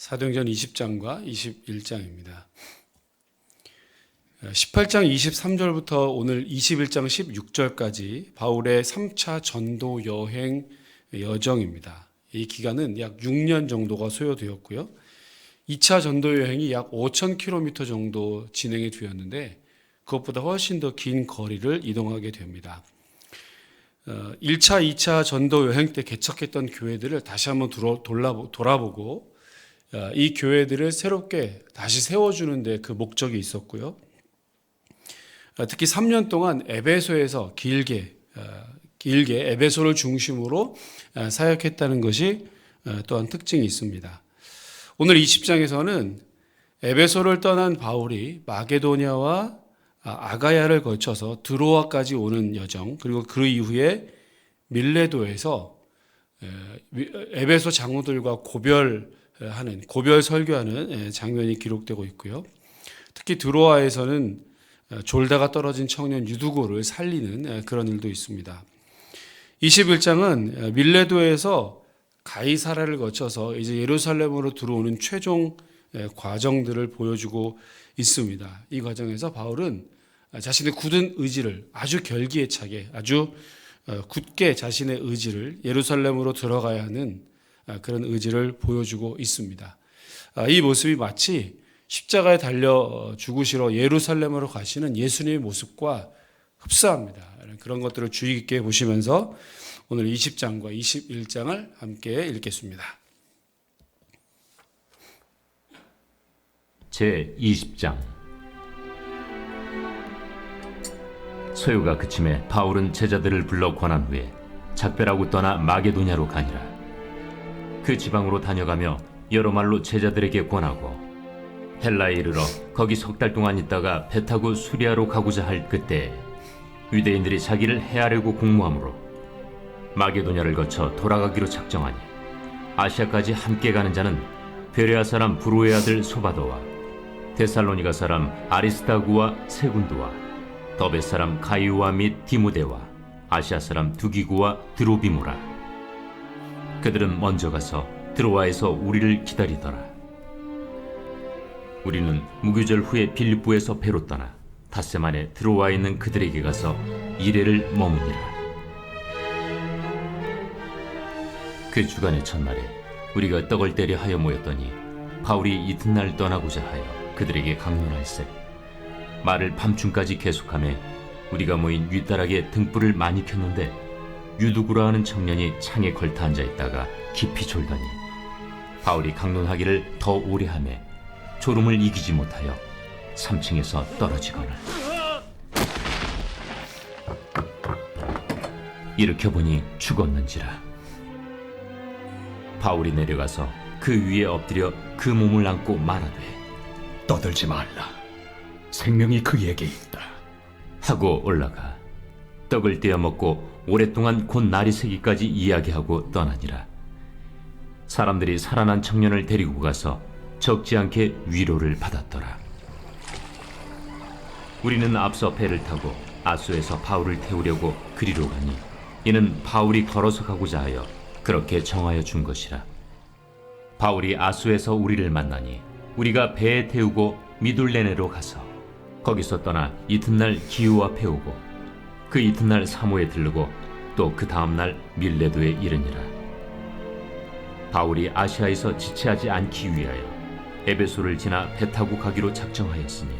사도행전 20장과 21장입니다. 18장 23절부터 오늘 21장 16절까지 바울의 3차 전도 여행 여정입니다. 이 기간은 약 6년 정도가 소요되었고요. 2차 전도 여행이 약 5,000km 정도 진행이 되었는데 그것보다 훨씬 더 긴 거리를 이동하게 됩니다. 1차, 2차 전도 여행 때 개척했던 교회들을 다시 한번 돌아보고 이 교회들을 새롭게 다시 세워주는 데 그 목적이 있었고요. 특히 3년 동안 에베소에서 길게 에베소를 중심으로 사역했다는 것이 또한 특징이 있습니다. 오늘 20장에서는 에베소를 떠난 바울이 마게도냐와 아가야를 거쳐서 드로아까지 오는 여정, 그리고 그 이후에 밀레도에서 에베소 장로들과 고별 설교하는 장면이 기록되고 있고요. 특히 드로아에서는 졸다가 떨어진 청년 유두고를 살리는 그런 일도 있습니다. 21장은 밀레도에서 가이사라를 거쳐서 이제 예루살렘으로 들어오는 최종 과정들을 보여주고 있습니다. 이 과정에서 바울은 자신의 굳은 의지를 아주 결기애차게, 아주 굳게 자신의 의지를 예루살렘으로 들어가야 하는 그런 의지를 보여주고 있습니다. 이 모습이 마치 십자가에 달려 죽으시러 예루살렘으로 가시는 예수님의 모습과 흡사합니다. 그런 것들을 주의 깊게 보시면서 오늘 20장과 21장을 함께 읽겠습니다. 제20장. 소요가 그침에 바울은 제자들을 불러 권한 후에 작별하고 떠나 마게도냐로 가니라. 그 지방으로 다녀가며 여러 말로 제자들에게 권하고 헬라에 이르러 거기 석 달 동안 있다가 배 타고 수리아로 가고자 할 그때 유대인들이 자기를 해하려고 공모하므로 마게도냐를 거쳐 돌아가기로 작정하니 아시아까지 함께 가는 자는 베레아 사람 브로의 아들 소바도와 데살로니가 사람 아리스다구와 세군두와 더베 사람 가이오와 및 디모데와 아시아 사람 두기구와 드로비모라. 그들은 먼저 가서 드로아에서 우리를 기다리더라. 우리는 무교절 후에 빌립보에서 배로 떠나 닷새 만에 드로아에 있는 그들에게 가서 이레를 머무니라. 그 주간의 첫날에 우리가 떡을 때려 하여 모였더니 바울이 이튿날 떠나고자 하여 그들에게 강론할세 말을 밤중까지 계속하며 우리가 모인 윗다락에 등불을 많이 폈는데 유두구라 하는 청년이 창에 걸터 앉아있다가 깊이 졸더니 바울이 강론하기를 더 오래 하며 졸음을 이기지 못하여 3층에서 떨어지거늘 일으켜보니 죽었는지라. 바울이 내려가서 그 위에 엎드려 그 몸을 안고 말하되 떠들지 말라. 생명이 그에게 있다. 하고 올라가 떡을 떼어 먹고 오랫동안 곧 날이 새기까지 이야기하고 떠나니라. 사람들이 살아난 청년을 데리고 가서 적지 않게 위로를 받았더라. 우리는 앞서 배를 타고 아소에서 바울을 태우려고 그리로 가니 이는 바울이 걸어서 가고자 하여 그렇게 정하여 준 것이라. 바울이 아소에서 우리를 만나니 우리가 배에 태우고 미둘레네로 가서 거기서 떠나 이튿날 기우 앞에 오고 그 이튿날 사모에 들르고 또 그 다음날 밀레도에 이르니라. 바울이 아시아에서 지체하지 않기 위하여 에베소를 지나 배 타고 가기로 작정하였으니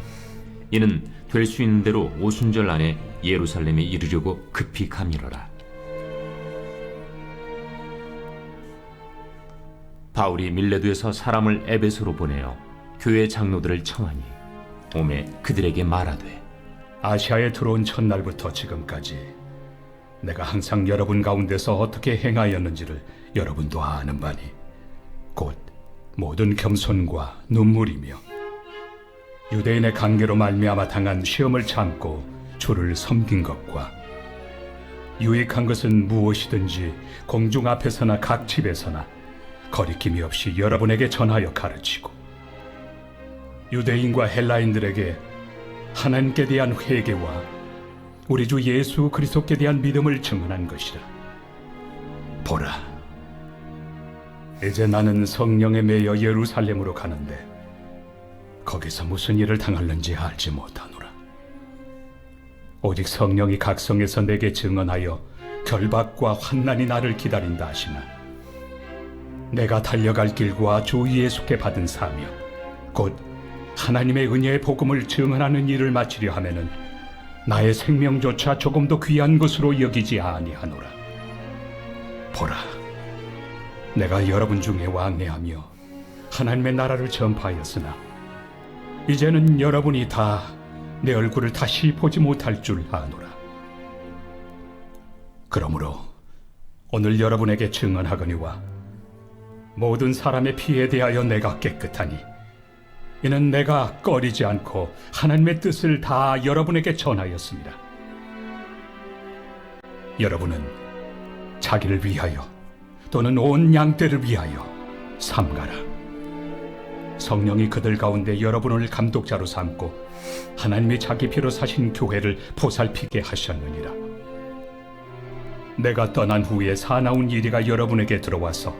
이는 될 수 있는 대로 오순절 안에 예루살렘에 이르려고 급히 가밀어라. 바울이 밀레도에서 사람을 에베소로 보내어 교회 장로들을 청하니 오매 그들에게 말하되 아시아에 들어온 첫날부터 지금까지 내가 항상 여러분 가운데서 어떻게 행하였는지를 여러분도 아는 바니 곧 모든 겸손과 눈물이며 유대인의 관계로 말미암아 당한 시험을 참고 주를 섬긴 것과 유익한 것은 무엇이든지 공중 앞에서나 각 집에서나 거리낌이 없이 여러분에게 전하여 가르치고 유대인과 헬라인들에게 하나님께 대한 회개와 우리 주 예수 그리스도께 대한 믿음을 증언한 것이라. 보라, 이제 나는 성령에 매여 예루살렘으로 가는데 거기서 무슨 일을 당할는지 알지 못하노라. 오직 성령이 각성에서 내게 증언하여 결박과 환난이 나를 기다린다 하시나 내가 달려갈 길과 주 예수께 받은 사명 곧 하나님의 은혜의 복음을 증언하는 일을 마치려 하면은 나의 생명조차 조금도 귀한 것으로 여기지 아니하노라. 보라, 내가 여러분 중에 왕래하며 하나님의 나라를 전파하였으나 이제는 여러분이 다 내 얼굴을 다시 보지 못할 줄 아노라. 그러므로 오늘 여러분에게 증언하거니와 모든 사람의 피에 대하여 내가 깨끗하니 이는 내가 꺼리지 않고 하나님의 뜻을 다 여러분에게 전하였습니다. 여러분은 자기를 위하여 또는 온 양떼를 위하여 삼가라. 성령이 그들 가운데 여러분을 감독자로 삼고 하나님이 자기 피로 사신 교회를 보살피게 하셨느니라. 내가 떠난 후에 사나운 이리가 여러분에게 들어와서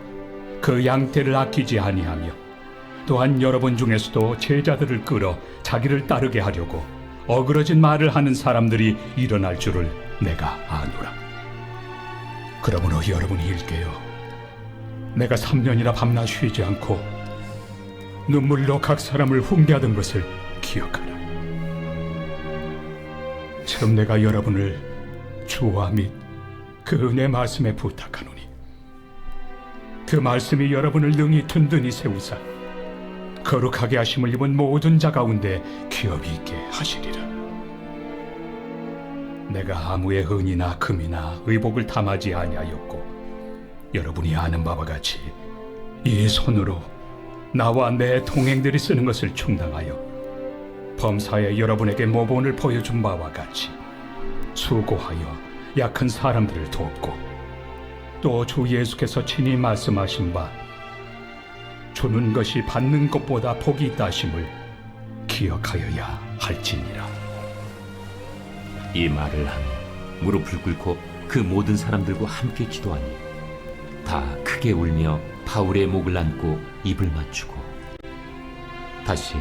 그 양떼를 아끼지 아니하며 또한 여러분 중에서도 제자들을 끌어 자기를 따르게 하려고 어그러진 말을 하는 사람들이 일어날 줄을 내가 아노라. 그러므로 여러분이 일깨어 내가 3년이나 밤낮 쉬지 않고 눈물로 각 사람을 훈계하던 것을 기억하라. 처음 내가 여러분을 주와 및 그 은혜 말씀에 부탁하노니 그 말씀이 여러분을 능히 든든히 세우사 거룩하게 하심을 입은 모든 자 가운데 기업이 있게 하시리라. 내가 아무의 은이나 금이나 의복을 탐하지 아니하였고 여러분이 아는 바와 같이 이 손으로 나와 내 동행들이 쓰는 것을 충당하여 범사에 여러분에게 모본을 보여준 바와 같이 수고하여 약한 사람들을 돕고 또 주 예수께서 친히 말씀하신 바 주는 것이 받는 것보다 복이 있다 하심을 기억하여야 할지니라. 이 말을 하며 무릎을 꿇고 그 모든 사람들과 함께 기도하니 다 크게 울며 바울의 목을 안고 입을 맞추고 다시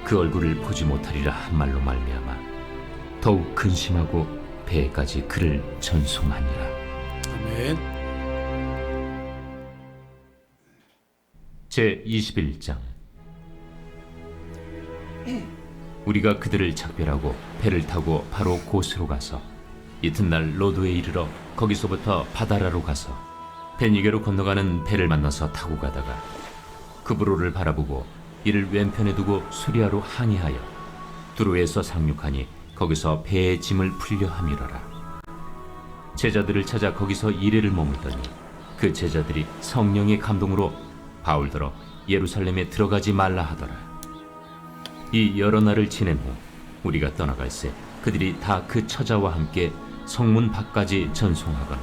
그 얼굴을 보지 못하리라 한 말로 말미암아 더욱 근심하고 배에까지 그를 전송하니라. 아멘. 제21장. 우리가 그들을 작별하고 배를 타고 바로 고스로 가서 이튿날 로도에 이르러 거기서부터 바다라로 가서 베니게로 건너가는 배를 만나서 타고 가다가 그브로를 바라보고 이를 왼편에 두고 수리아로 항해하여 두로에서 상륙하니 거기서 배의 짐을 풀려 함이러라. 제자들을 찾아 거기서 이레를 머물더니 그 제자들이 성령의 감동으로 바울더러 예루살렘에 들어가지 말라 하더라. 이 여러 날을 지낸 후 우리가 떠나갈새 그들이 다 그 처자와 함께 성문 밖까지 전송하거늘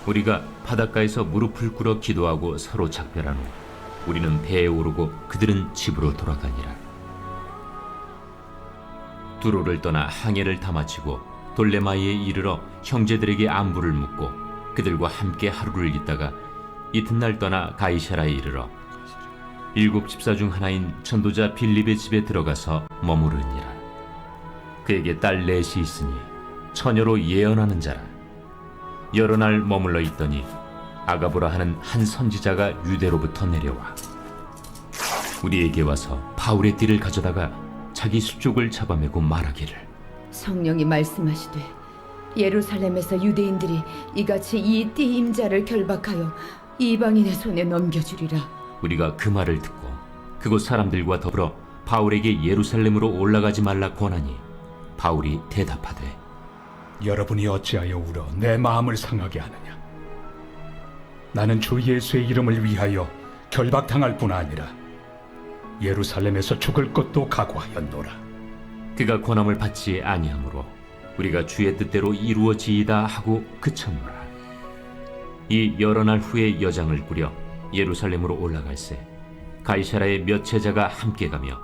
우리가 바닷가에서 무릎을 꿇어 기도하고 서로 작별한 후 우리는 배에 오르고 그들은 집으로 돌아가니라. 두로를 떠나 항해를 다 마치고 돌레마이에 이르러 형제들에게 안부를 묻고 그들과 함께 하루를 있다가 이튿날 떠나 가이사라에 이르러 7 집사 중 하나인 전도자 빌립의 집에 들어가서 머무르니라. 그에게 딸 넷이 있으니 처녀로 예언하는 자라. 여러 날 머물러 있더니 아가보라 하는 한 선지자가 유대로부터 내려와 우리에게 와서 바울의 띠를 가져다가 자기 수족을 잡아매고 말하기를 성령이 말씀하시되 예루살렘에서 유대인들이 이같이 이 띠 임자를 결박하여 이방인의 손에 넘겨주리라. 우리가 그 말을 듣고 그곳 사람들과 더불어 바울에게 예루살렘으로 올라가지 말라 권하니 바울이 대답하되 여러분이 어찌하여 울어 내 마음을 상하게 하느냐. 나는 주 예수의 이름을 위하여 결박당할 뿐 아니라 예루살렘에서 죽을 것도 각오하였노라. 그가 권함을 받지 아니하므로 우리가 주의 뜻대로 이루어지이다 하고 그쳤노라. 이 여러 날 후에 여장을 꾸려 예루살렘으로 올라갈새 가이사라의 몇 제자가 함께 가며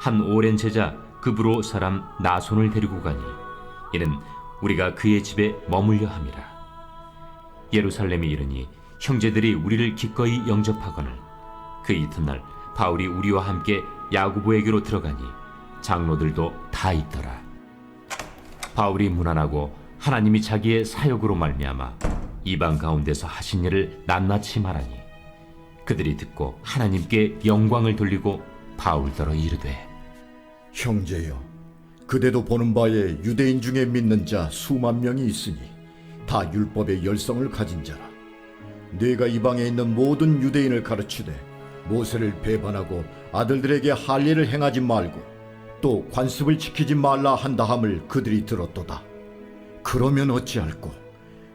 한 오랜 제자 그브로 사람 나손을 데리고 가니 이는 우리가 그의 집에 머물려 함이라. 예루살렘에 이르니 형제들이 우리를 기꺼이 영접하거늘 그 이튿날 바울이 우리와 함께 야고보에게로 들어가니 장로들도 다 있더라. 바울이 문안하고 하나님이 자기의 사역으로 말미암아 이방 가운데서 하신 일을 낱낱이 말하니 그들이 듣고 하나님께 영광을 돌리고 바울더러 이르되 형제여, 그대도 보는 바에 유대인 중에 믿는 자 수만 명이 있으니 다 율법의 열성을 가진 자라. 네가 이방에 있는 모든 유대인을 가르치되 모세를 배반하고 아들들에게 할례를 행하지 말고 또 관습을 지키지 말라 한다함을 그들이 들었도다. 그러면 어찌할꼬?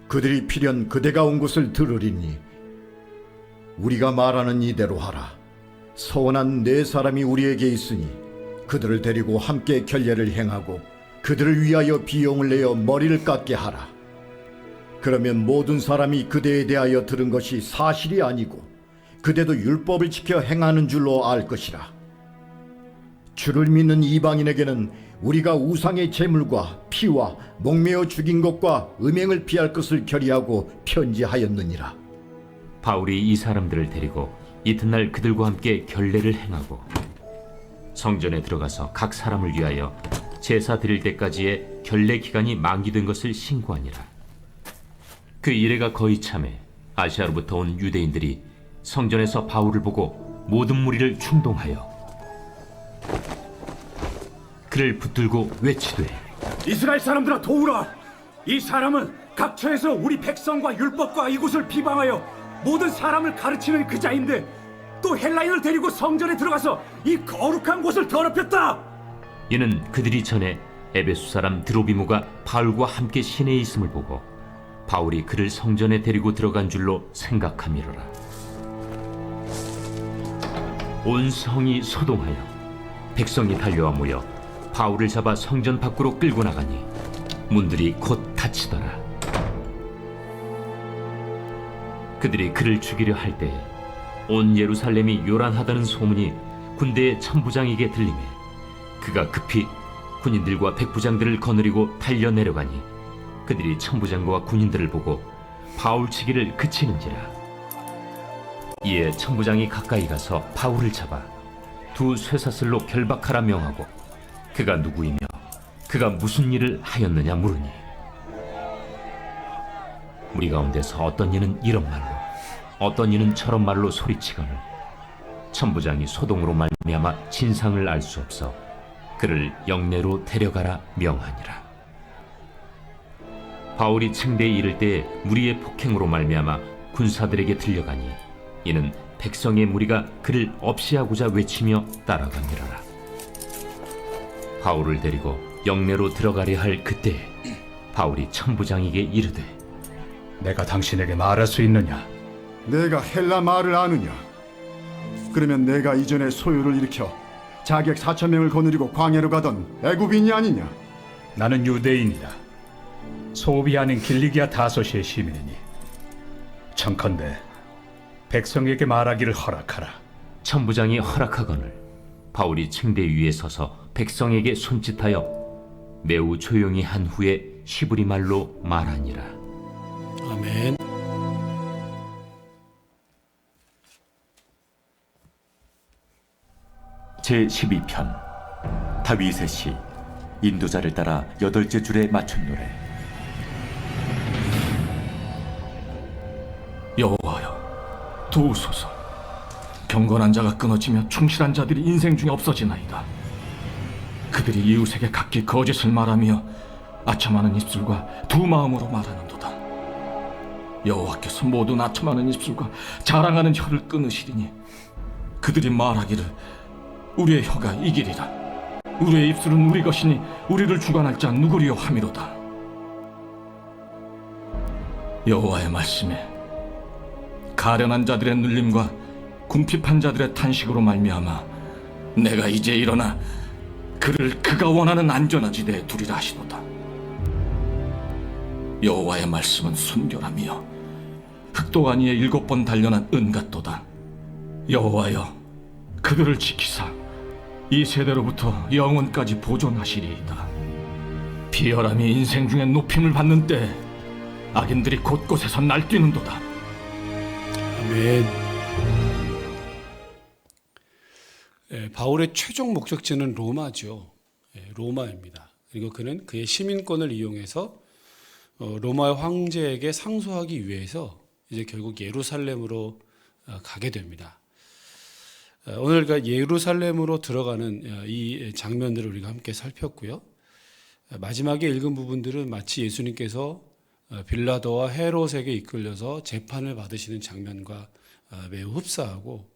그들이 필연 그대가 온 곳을 들으리니 우리가 말하는 이대로 하라. 서원한 네 사람이 우리에게 있으니 그들을 데리고 함께 결례를 행하고 그들을 위하여 비용을 내어 머리를 깎게 하라. 그러면 모든 사람이 그대에 대하여 들은 것이 사실이 아니고 그대도 율법을 지켜 행하는 줄로 알 것이라. 주를 믿는 이방인에게는 우리가 우상의 제물과 피와 목매어 죽인 것과 음행을 피할 것을 결의하고 편지하였느니라. 바울이 이 사람들을 데리고 이튿날 그들과 함께 결례를 행하고 성전에 들어가서 각 사람을 위하여 제사 드릴 때까지의 결례 기간이 만기된 것을 신고하니라. 그 이래가 거의 참에 아시아로부터 온 유대인들이 성전에서 바울을 보고 모든 무리를 충동하여 그를 붙들고 외치되 이스라엘 사람들아 도우라. 이 사람은 각처에서 우리 백성과 율법과 이곳을 비방하여 모든 사람을 가르치는 그 자인데 또 헬라인을 데리고 성전에 들어가서 이 거룩한 곳을 더럽혔다. 이는 그들이 전에 에베소 사람 드로비모가 바울과 함께 시내에 있음을 보고 바울이 그를 성전에 데리고 들어간 줄로 생각함이로라. 온 성이 소동하여 백성이 달려와 모여 바울을 잡아 성전 밖으로 끌고 나가니 문들이 곧 닫히더라. 그들이 그를 죽이려 할 때에 온 예루살렘이 요란하다는 소문이 군대의 천부장에게 들리매 그가 급히 군인들과 백부장들을 거느리고 달려 내려가니 그들이 천부장과 군인들을 보고 바울 치기를 그치는지라. 이에 천부장이 가까이 가서 바울을 잡아 두 쇠사슬로 결박하라 명하고 그가 누구이며 그가 무슨 일을 하였느냐 물으니 우리 가운데서 어떤 이는 이런 말로 어떤 이는 저런 말로 소리치거늘 천부장이 소동으로 말미암아 진상을 알 수 없어 그를 영내로 데려가라 명하니라. 바울이 층대에 이를 때에 무리의 폭행으로 말미암아 군사들에게 들려가니 이는 백성의 무리가 그를 없이하고자 외치며 따라가니라. 바울을 데리고 영내로 들어가려 할 그때에 바울이 천부장에게 이르되 내가 당신에게 말할 수 있느냐? 내가 헬라 말을 아느냐? 그러면 내가 이전에 소요를 일으켜 자객 4,000명을 거느리고 광야로 가던 애굽인이 아니냐? 나는 유대인이다. 소비 아닌 길리기아 다소시의 시민이니 청컨대 백성에게 말하기를 허락하라. 천부장이 허락하거늘 바울이 층대 위에 서서 백성에게 손짓하여 매우 조용히 한 후에 히브리 말로 말하니라. 아멘. 제12편 다윗의 시 인도자를 따라 8째 줄에 맞춘 노래. 여호와여 도우소서. 경건한 자가 끊어지며 충실한 자들이 인생 중에 없어지나이다. 그들이 이웃에게 각기 거짓을 말하며 아첨하는 입술과 두 마음으로 말하는도다. 여호와께서 모든 아첨하는 입술과 자랑하는 혀를 끊으시리니 그들이 말하기를 우리의 혀가 이기리라. 우리의 입술은 우리 것이니 우리를 주관할 자 누구리요 함이로다. 여호와의 말씀에 가련한 자들의 눌림과 궁핍한 자들의 탄식으로 말미암아 내가 이제 일어나 그를 그가 원하는 안전한 지대에 두리라 하시도다. 여호와의 말씀은 순결하며 흑도가니에 7번 단련한 은 같도다. 여호와여 그들을 지키사 이 세대로부터 영원까지 보존하시리이다. 비열함이 인생 중에 높임을 받는 때 악인들이 곳곳에서 날뛰는도다. 아멘. 바울의 최종 목적지는 로마죠. 로마입니다. 그리고 그는 그의 시민권을 이용해서 로마 황제에게 상소하기 위해서 이제 결국 예루살렘으로 가게 됩니다. 오늘 예루살렘으로 들어가는 이 장면들을 우리가 함께 살폈고요. 마지막에 읽은 부분들은 마치 예수님께서 빌라도와 헤롯에게 이끌려서 재판을 받으시는 장면과 매우 흡사하고,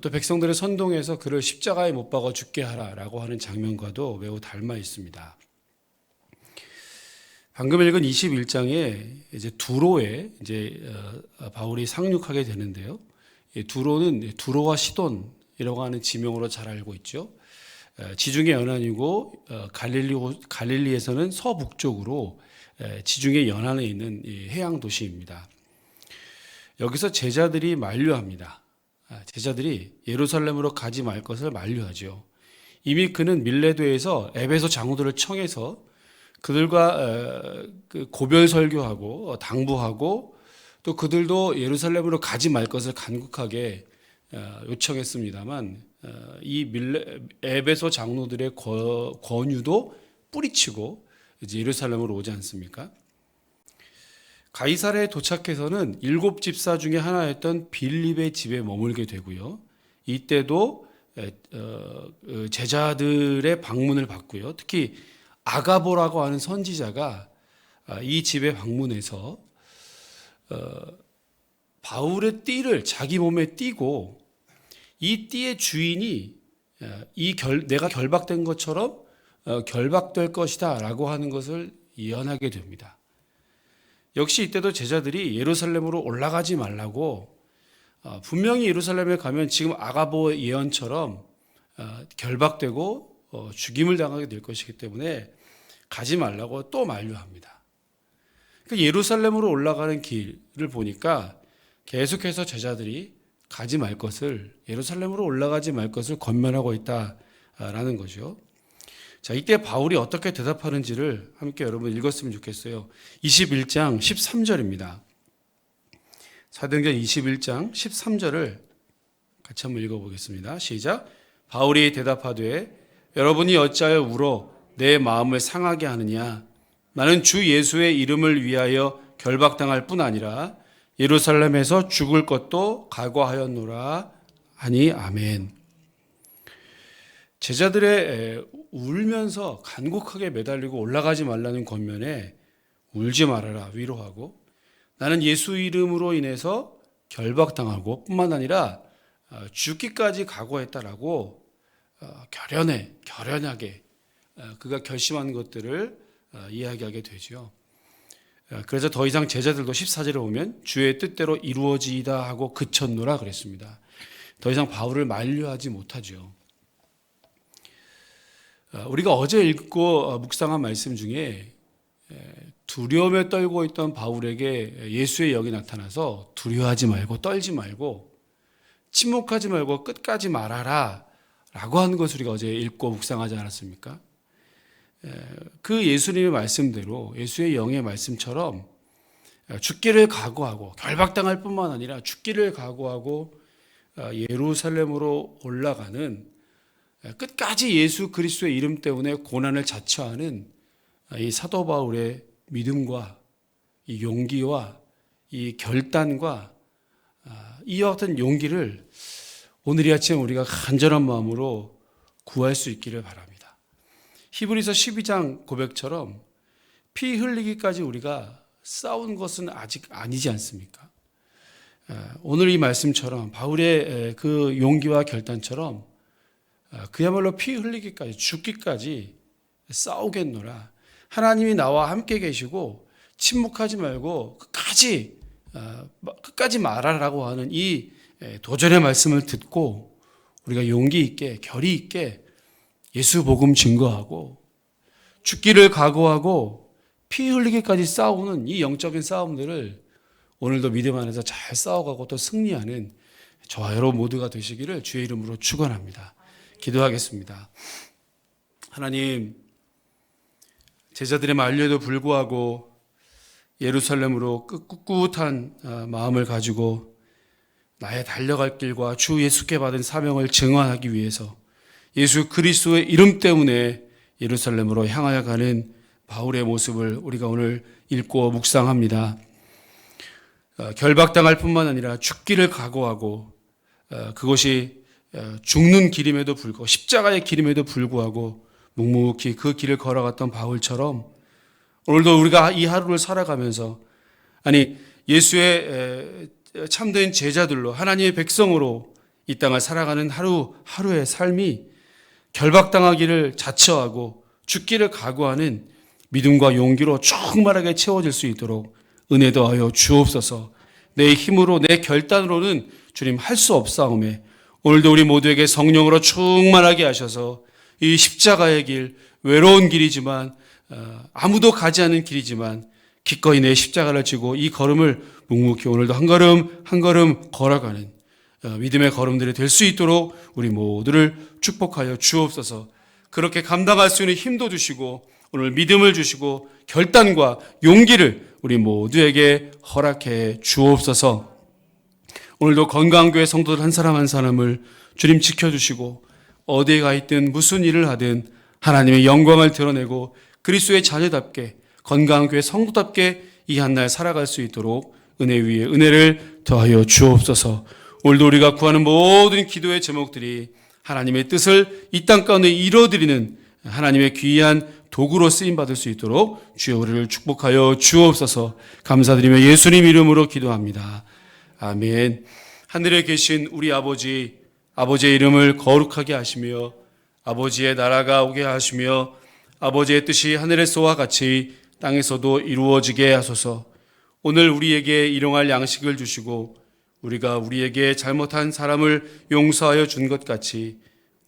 또 백성들을 선동해서 그를 십자가에 못 박아 죽게 하라라고 하는 장면과도 매우 닮아 있습니다. 방금 읽은 21장에 이제 두로에 바울이 상륙하게 되는데요. 두로는 두로와 시돈이라고 하는 지명으로 잘 알고 있죠. 지중해 연안이고 갈릴리에서는 서북쪽으로 지중해 연안에 있는 해양 도시입니다. 여기서 제자들이 만류합니다. 제자들이 예루살렘으로 가지 말 것을 만류하죠. 이미 그는 밀레도에서 에베소 장로들을 청해서 그들과 고별 설교하고 당부하고, 또 그들도 예루살렘으로 가지 말 것을 간곡하게 요청했습니다만, 이 에베소 장로들의 권유도 뿌리치고 이제 예루살렘으로 오지 않습니까? 가이사랴에 도착해서는 7 집사 중에 하나였던 빌립의 집에 머물게 되고요. 이때도 제자들의 방문을 받고요. 특히 아가보라고 하는 선지자가 이 집에 방문해서 바울의 띠를 자기 몸에 띠고, 이 띠의 주인이 내가 결박된 것처럼 결박될 것이다 라고 하는 것을 예언하게 됩니다. 역시 이때도 제자들이 예루살렘으로 올라가지 말라고, 분명히 예루살렘에 가면 지금 아가보의 예언처럼 결박되고 죽임을 당하게 될 것이기 때문에 가지 말라고 또 만류합니다. 그러니까 예루살렘으로 올라가는 길을 보니까 계속해서 제자들이 가지 말 것을, 예루살렘으로 올라가지 말 것을 권면하고 있다라는 거죠. 자, 이때 바울이 어떻게 대답하는지를 함께 여러분 읽었으면 좋겠어요. 21장 13절입니다. 사도행전 21장 13절을 같이 한번 읽어보겠습니다. 시작. 바울이 대답하되 여러분이 어찌하여 울어 내 마음을 상하게 하느냐. 나는 주 예수의 이름을 위하여 결박당할 뿐 아니라 예루살렘에서 죽을 것도 각오하였노라 하니 아멘. 제자들의 울면서 간곡하게 매달리고 올라가지 말라는 권면에 울지 말아라 위로하고, 나는 예수 이름으로 인해서 결박당하고 뿐만 아니라 죽기까지 각오했다라고 결연하게 그가 결심한 것들을 이야기하게 되죠. 그래서 더 이상 제자들도 14절에 보면 주의 뜻대로 이루어지이다 하고 그쳤노라 그랬습니다. 더 이상 바울을 만류하지 못하죠. 우리가 어제 읽고 묵상한 말씀 중에 두려움에 떨고 있던 바울에게 예수의 영이 나타나서 두려워하지 말고 떨지 말고 침묵하지 말고 끝까지 말하라 라고 하는 것을 우리가 어제 읽고 묵상하지 않았습니까? 그 예수님의 말씀대로, 예수의 영의 말씀처럼 죽기를 각오하고, 결박당할 뿐만 아니라 죽기를 각오하고 예루살렘으로 올라가는, 끝까지 예수 그리스도의 이름 때문에 고난을 자처하는 이 사도 바울의 믿음과 이 용기와 이 결단과 이와 같은 용기를 오늘 이 아침 우리가 간절한 마음으로 구할 수 있기를 바랍니다. 히브리서 12장 고백처럼 피 흘리기까지 우리가 싸운 것은 아직 아니지 않습니까? 오늘 이 말씀처럼 바울의 그 용기와 결단처럼 그야말로 피 흘리기까지, 죽기까지 싸우겠노라. 하나님이 나와 함께 계시고 침묵하지 말고 끝까지 말하라고 하는 이 도전의 말씀을 듣고 우리가 용기 있게, 결의 있게 예수 복음 증거하고 죽기를 각오하고 피 흘리기까지 싸우는 이 영적인 싸움들을 오늘도 믿음 안에서 잘 싸워가고 또 승리하는 저와 여러분 모두가 되시기를 주의 이름으로 축원합니다. 기도하겠습니다. 하나님, 제자들의 만류에도 불구하고 예루살렘으로 꿋꿋한 마음을 가지고 나의 달려갈 길과 주 예수께 받은 사명을 증언하기 위해서 예수 그리스도의 이름 때문에 예루살렘으로 향하여 가는 바울의 모습을 우리가 오늘 읽고 묵상합니다. 결박당할 뿐만 아니라 죽기를 각오하고 그것이 죽는 길임에도 불구하고 십자가의 길임에도 불구하고 묵묵히 그 길을 걸어갔던 바울처럼 오늘도 우리가 이 하루를 살아가면서 예수의 참된 제자들로 하나님의 백성으로 이 땅을 살아가는 하루하루의 삶이 결박당하기를 자처하고 죽기를 각오하는 믿음과 용기로 충만하게 채워질 수 있도록 은혜 더하여 주옵소서. 내 힘으로 내 결단으로는 주님 할 수 없사오매 오늘도 우리 모두에게 성령으로 충만하게 하셔서 이 십자가의 길, 외로운 길이지만 아무도 가지 않는 길이지만 기꺼이 내 십자가를 지고 이 걸음을 묵묵히 오늘도 한 걸음 한 걸음 걸어가는 믿음의 걸음들이 될 수 있도록 우리 모두를 축복하여 주옵소서. 그렇게 감당할 수 있는 힘도 주시고 오늘 믿음을 주시고 결단과 용기를 우리 모두에게 허락해 주옵소서. 오늘도 건강교회 성도들 한 사람 한 사람을 주님 지켜주시고 어디에 가 있든 무슨 일을 하든 하나님의 영광을 드러내고 그리스도의 자녀답게 건강교회 성도답게 이 한날 살아갈 수 있도록 은혜 위에 은혜를 더하여 주옵소서. 오늘도 우리가 구하는 모든 기도의 제목들이 하나님의 뜻을 이 땅 가운데 이루어드리는 하나님의 귀한 도구로 쓰임받을 수 있도록 주여 우리를 축복하여 주옵소서. 감사드리며 예수님 이름으로 기도합니다. 아멘. 하늘에 계신 우리 아버지, 아버지의 이름을 거룩하게 하시며 아버지의 나라가 오게 하시며 아버지의 뜻이 하늘에서와 같이 땅에서도 이루어지게 하소서. 오늘 우리에게 일용할 양식을 주시고 우리가 우리에게 잘못한 사람을 용서하여 준 것 같이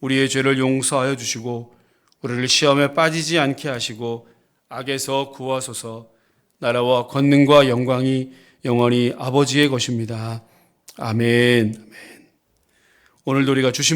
우리의 죄를 용서하여 주시고 우리를 시험에 빠지지 않게 하시고 악에서 구하소서. 나라와 권능과 영광이 영원히 아버지의 것입니다. 아멘. 오늘도 우리가 주신